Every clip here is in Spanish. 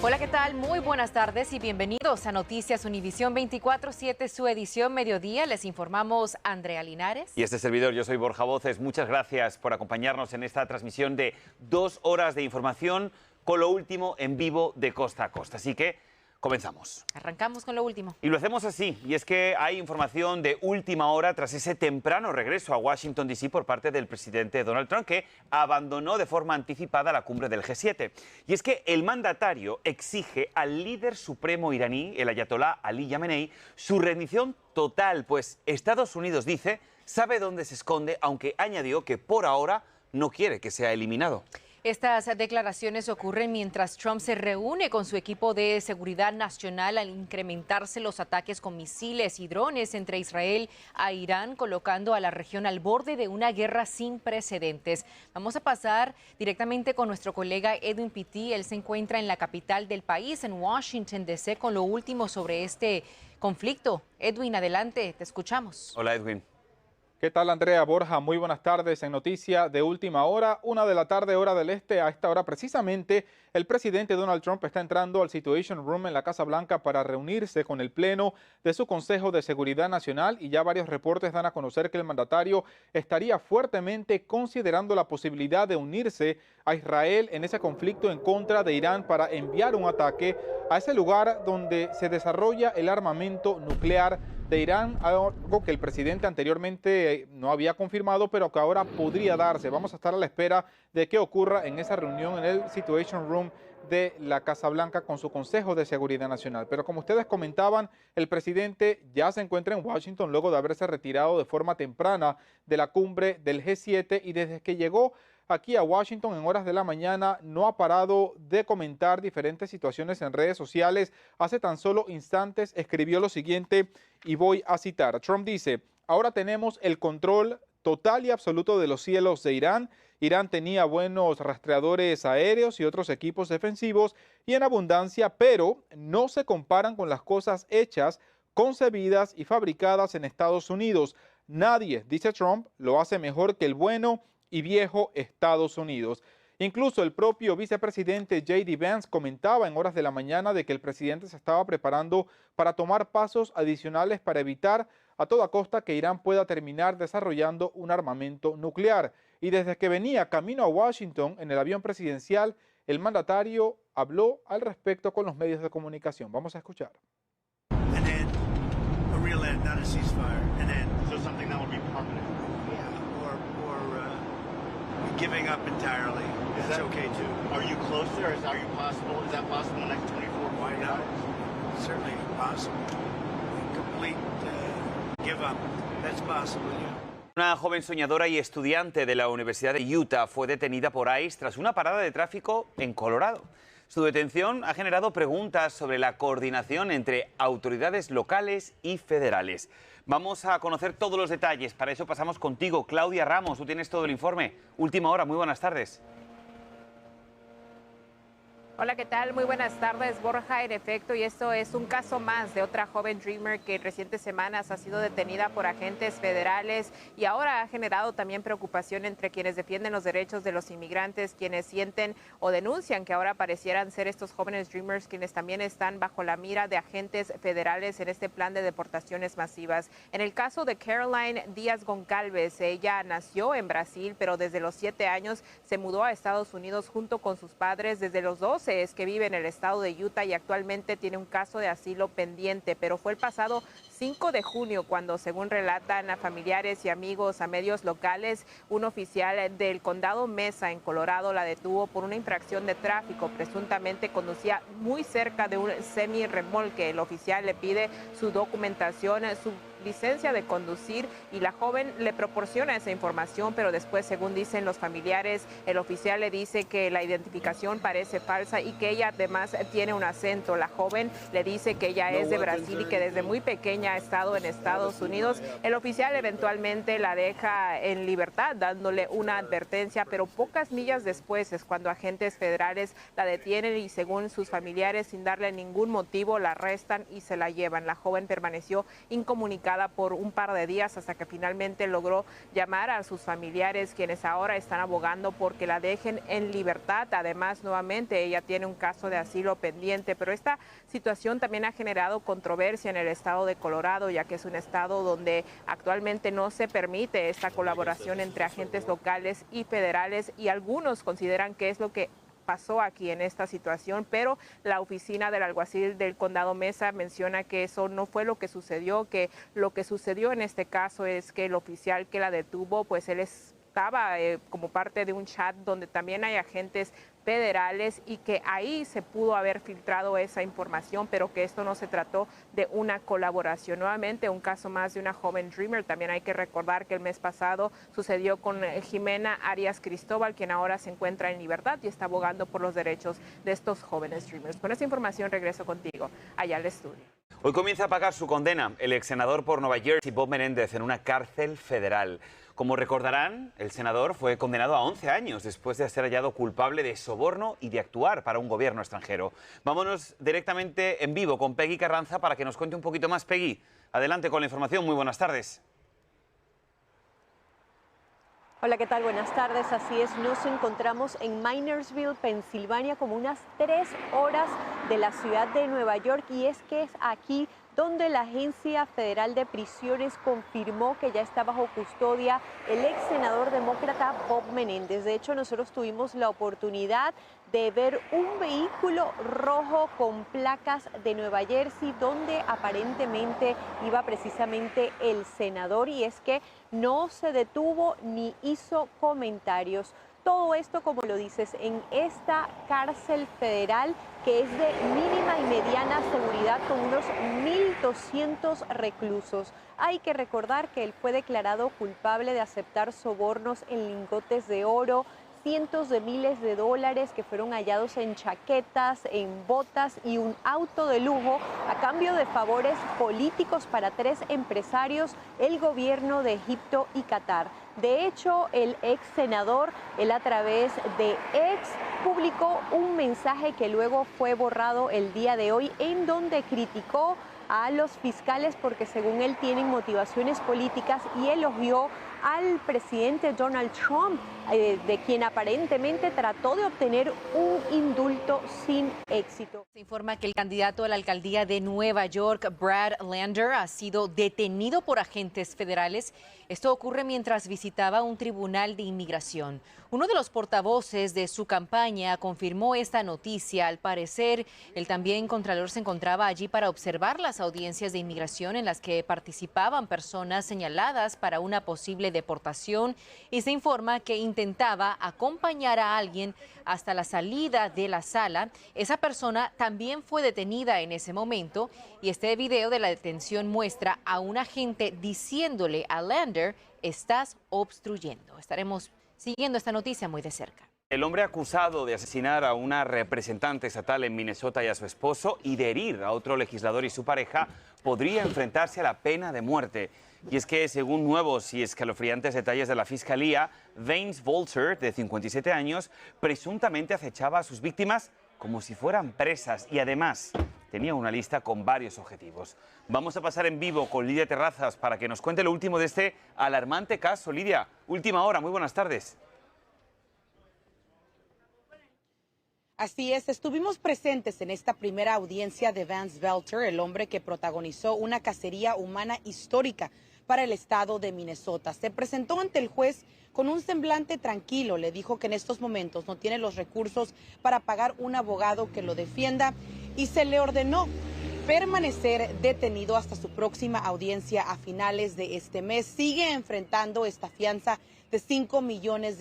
Hola, ¿qué tal? Muy buenas tardes y bienvenidos a Noticias Univisión 24/7, su edición mediodía. Les informamos Andrea Linares. Y este servidor, yo soy Borja Voces. Muchas gracias por acompañarnos en esta transmisión de 2 horas de información con lo último en vivo de costa a costa. Así que comenzamos. Arrancamos con lo último. Y lo hacemos así, y es que hay información de última hora tras ese temprano regreso a Washington, D.C. por parte del presidente Donald Trump, que abandonó de forma anticipada la cumbre del G7. Y es que el mandatario exige al líder supremo iraní, el ayatolá Ali Khamenei, su rendición total, pues Estados Unidos, dice, sabe dónde se esconde, aunque añadió que por ahora no quiere que sea eliminado. Estas declaraciones ocurren mientras Trump se reúne con su equipo de seguridad nacional al incrementarse los ataques con misiles y drones entre Israel a Irán, colocando a la región al borde de una guerra sin precedentes. Vamos a pasar directamente con nuestro colega Edwin Pitti. Él se encuentra en la capital del país, en Washington, D.C., con lo último sobre este conflicto. Edwin, adelante, te escuchamos. Hola, Edwin. ¿Qué tal, Andrea? Borja, muy buenas tardes. En noticia de última hora, 1 de la tarde, hora del este. A esta hora precisamente el presidente Donald Trump está entrando al Situation Room en la Casa Blanca para reunirse con el pleno de su Consejo de Seguridad Nacional, y ya varios reportes dan a conocer que el mandatario estaría fuertemente considerando la posibilidad de unirse a Israel en ese conflicto en contra de Irán para enviar un ataque a ese lugar donde se desarrolla el armamento nuclear de Irán, algo que el presidente anteriormente no había confirmado, pero que ahora podría darse. Vamos a estar a la espera de qué ocurra en esa reunión en el Situation Room de la Casa Blanca con su Consejo de Seguridad Nacional. Pero como ustedes comentaban, el presidente ya se encuentra en Washington luego de haberse retirado de forma temprana de la cumbre del G7, y desde que llegó aquí a Washington en horas de la mañana no ha parado de comentar diferentes situaciones en redes sociales. Hace tan solo instantes escribió lo siguiente, y voy a citar. Trump dice: ahora tenemos el control total y absoluto de los cielos de Irán. Irán tenía buenos rastreadores aéreos y otros equipos defensivos y en abundancia, pero no se comparan con las cosas hechas, concebidas y fabricadas en Estados Unidos. Nadie, dice Trump, lo hace mejor que el bueno y viejo Estados Unidos. Incluso el propio vicepresidente J.D. Vance comentaba en horas de la mañana de que el presidente se estaba preparando para tomar pasos adicionales para evitar a toda costa que Irán pueda terminar desarrollando un armamento nuclear. Y desde que venía camino a Washington en el avión presidencial, el mandatario habló al respecto con los medios de comunicación. Vamos a escuchar. And then a real end, not a ceasefire. And then So something that would be permanent. giving up entirely. Is That's that okay too. Are you close there? Is that possible in the next 24, Why 48 not? hours? Certainly possible. Complete give up. That's possible, yeah. Una joven soñadora y estudiante de la Universidad de Utah fue detenida por ICE tras una parada de tráfico en Colorado. Su detención ha generado preguntas sobre la coordinación entre autoridades locales y federales. Vamos a conocer todos los detalles. Para eso pasamos contigo, Claudia Ramos. Tú tienes todo el informe. Última hora, muy buenas tardes. Hola, ¿qué tal? Muy buenas tardes, Borja. En efecto, y esto es un caso más de otra joven Dreamer que en recientes semanas ha sido detenida por agentes federales y ahora ha generado también preocupación entre quienes defienden los derechos de los inmigrantes, quienes sienten o denuncian que ahora parecieran ser estos jóvenes Dreamers quienes también están bajo la mira de agentes federales en este plan de deportaciones masivas. En el caso de Caroline Díaz Goncalves, ella nació en Brasil, pero desde los 7 años se mudó a Estados Unidos junto con sus padres. Desde los 12 es que vive en el estado de Utah y actualmente tiene un caso de asilo pendiente, pero fue el pasado 5 de junio cuando, según relatan a familiares y amigos a medios locales, un oficial del condado Mesa en Colorado la detuvo por una infracción de tráfico. Presuntamente conducía muy cerca de un semirremolque. El oficial le pide su documentación, su licencia de conducir, y la joven le proporciona esa información, pero después, según dicen los familiares, el oficial le dice que la identificación parece falsa y que ella además tiene un acento. La joven le dice que ella es de Brasil y que desde muy pequeña ha estado en Estados Unidos. El oficial eventualmente la deja en libertad dándole una advertencia, pero pocas millas después es cuando agentes federales la detienen y, según sus familiares, sin darle ningún motivo, la arrestan y se la llevan. La joven permaneció incomunicada complicada por un par de días hasta que finalmente logró llamar a sus familiares, quienes ahora están abogando porque la dejen en libertad. Además, nuevamente, ella tiene un caso de asilo pendiente, pero esta situación también ha generado controversia en el estado de Colorado, ya que es un estado donde actualmente no se permite esta colaboración entre agentes locales y federales, y algunos consideran que es lo que pasó aquí en esta situación, pero la oficina del alguacil del condado Mesa menciona que eso no fue lo que sucedió, que lo que sucedió en este caso es que el oficial que la detuvo, pues él estaba como parte de un chat donde también hay agentes federales y que ahí se pudo haber filtrado esa información, pero que esto no se trató de una colaboración. Nuevamente, un caso más de una joven Dreamer. También hay que recordar que el mes pasado sucedió con Jimena Arias Cristóbal, quien ahora se encuentra en libertad y está abogando por los derechos de estos jóvenes Dreamers. Con esta información regreso contigo allá al estudio. Hoy comienza a pagar su condena el ex senador por Nueva Jersey, Bob Menéndez, en una cárcel federal. Como recordarán, el senador fue condenado a 11 años después de ser hallado culpable de soborno y de actuar para un gobierno extranjero. Vámonos directamente en vivo con Peggy Carranza para que nos cuente un poquito más. Peggy, adelante con la información. Muy buenas tardes. Hola, ¿qué tal? Buenas tardes. Así es, nos encontramos en Minersville, Pensilvania, como unas 3 horas de la ciudad de Nueva York, y es que es aquí donde la Agencia Federal de Prisiones confirmó que ya está bajo custodia el ex senador demócrata Bob Menéndez. De hecho, nosotros tuvimos la oportunidad de ver un vehículo rojo con placas de Nueva Jersey donde aparentemente iba precisamente el senador, y es que no se detuvo ni hizo comentarios. Todo esto, como lo dices, en esta cárcel federal que es de mínima y mediana seguridad con unos 1.200 reclusos. Hay que recordar que él fue declarado culpable de aceptar sobornos en lingotes de oro, cientos de miles de dólares que fueron hallados en chaquetas, en botas y un auto de lujo a cambio de favores políticos para 3 empresarios, el gobierno de Egipto y Qatar. De hecho, el ex senador, él a través de X, publicó un mensaje que luego fue borrado el día de hoy, en donde criticó a los fiscales porque según él tienen motivaciones políticas, y elogió al presidente Donald Trump, de quien aparentemente trató de obtener un indulto sin éxito. Se informa que el candidato a la alcaldía de Nueva York, Brad Lander, ha sido detenido por agentes federales. Esto ocurre mientras visitaba un tribunal de inmigración. Uno de los portavoces de su campaña confirmó esta noticia. Al parecer, el también contralor se encontraba allí para observar las audiencias de inmigración en las que participaban personas señaladas para una posible deportación, y se informa que intentaba acompañar a alguien hasta la salida de la sala. Esa persona también fue detenida en ese momento, y este video de la detención muestra a un agente diciéndole a Lander: estás obstruyendo. Estaremos siguiendo esta noticia muy de cerca. El hombre acusado de asesinar a una representante estatal en Minnesota y a su esposo, y de herir a otro legislador y su pareja, podría enfrentarse a la pena de muerte. Y es que, según nuevos y escalofriantes detalles de la Fiscalía, Vance Volter, de 57 años, presuntamente acechaba a sus víctimas como si fueran presas, y además tenía una lista con varios objetivos. Vamos a pasar en vivo con Lidia Terrazas para que nos cuente lo último de este alarmante caso. Lidia, última hora, muy buenas tardes. Así es, estuvimos presentes en esta primera audiencia de Vance Volter, el hombre que protagonizó una cacería humana histórica para el estado de Minnesota. Se presentó ante el juez con un semblante tranquilo. Le dijo que en estos momentos no tiene los recursos para pagar un abogado que lo defienda, y se le ordenó permanecer detenido hasta su próxima audiencia a finales de este mes. Sigue enfrentando esta fianza de $5 millones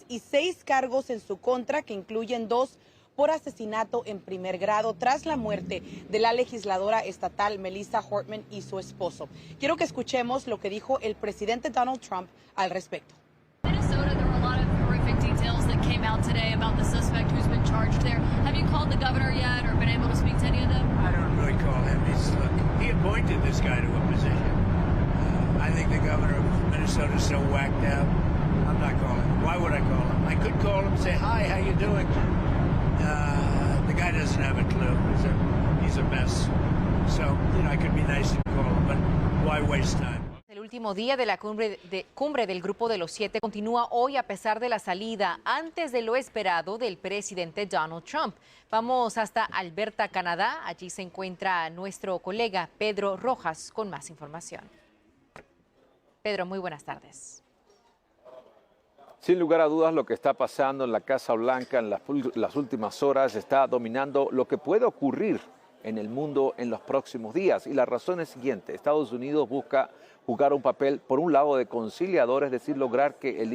y 6 cargos en su contra, que incluyen 2 por asesinato en primer grado tras la muerte de la legisladora estatal Melissa Hortman y su esposo. Quiero que escuchemos lo que dijo el presidente Donald Trump al respecto. Minnesota, there were a lot of horrific details that came out today about the suspect who's been charged there. Have you called the governor yet or been able to speak to any of them? I don't really call him. Look, he appointed this guy to a position. I think the governor of Minnesota is so whacked out. I'm not calling him. Why would I call him? I could call him, say, hi, how you doing? The guy doesn't have a clue. He's a mess. So, I could be nice and call him, but why why waste time? El último día de la cumbre del Grupo de los Siete continúa hoy a pesar de la salida antes de lo esperado del presidente Donald Trump. Vamos hasta Alberta, Canadá. Allí se encuentra nuestro colega Pedro Rojas con más información. Pedro, muy buenas tardes. Sin lugar a dudas, lo que está pasando en la Casa Blanca en las últimas horas está dominando lo que puede ocurrir en el mundo en los próximos días. Y la razón es siguiente: Estados Unidos busca jugar un papel, por un lado, de conciliador, es decir, lograr que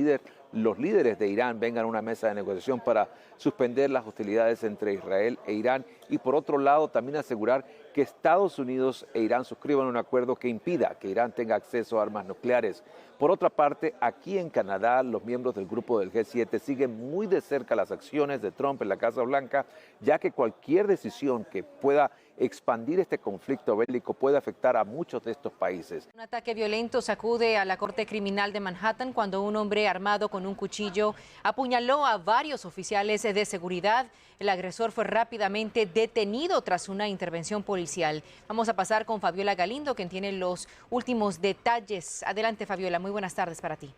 los líderes de Irán vengan a una mesa de negociación para suspender las hostilidades entre Israel e Irán, y por otro lado también asegurar que Estados Unidos e Irán suscriban un acuerdo que impida que Irán tenga acceso a armas nucleares. Por otra parte, aquí en Canadá, los miembros del grupo del G7 siguen muy de cerca las acciones de Trump en la Casa Blanca, ya que cualquier decisión que pueda expandir este conflicto bélico puede afectar a muchos de estos países. Un ataque violento sacude a la Corte Criminal de Manhattan cuando un hombre armado con un cuchillo apuñaló a varios oficiales de seguridad. El agresor fue rápidamente detenido tras una intervención policial. Vamos a pasar con Fabiola Galindo, quien tiene los últimos detalles. Adelante, Fabiola, muy buenas tardes para ti.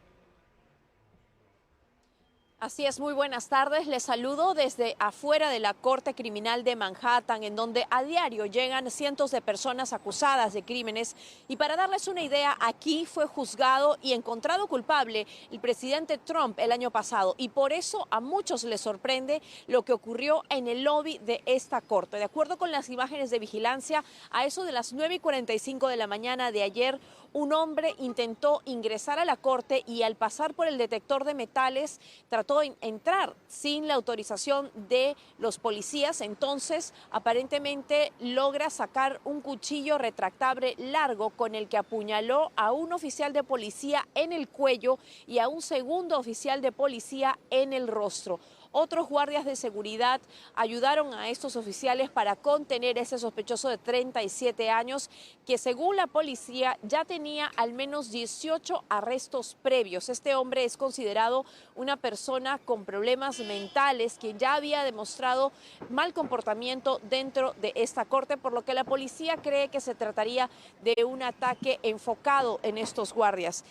Así es, muy buenas tardes. Les saludo desde afuera de la Corte Criminal de Manhattan, en donde a diario llegan cientos de personas acusadas de crímenes. Y para darles una idea, aquí fue juzgado y encontrado culpable el presidente Trump el año pasado. Y por eso a muchos les sorprende lo que ocurrió en el lobby de esta corte. De acuerdo con las imágenes de vigilancia, a eso de las 9:45 de la mañana de ayer, un hombre intentó ingresar a la corte y al pasar por el detector de metales trató de entrar sin la autorización de los policías. Entonces, aparentemente logra sacar un cuchillo retractable largo con el que apuñaló a un oficial de policía en el cuello y a un segundo oficial de policía en el rostro. Otros guardias de seguridad ayudaron a estos oficiales para contener a ese sospechoso de 37 años que, según la policía, ya tenía al menos 18 arrestos previos. Este hombre es considerado una persona con problemas mentales, quien ya había demostrado mal comportamiento dentro de esta corte, por lo que la policía cree que se trataría de un ataque enfocado en estos guardias.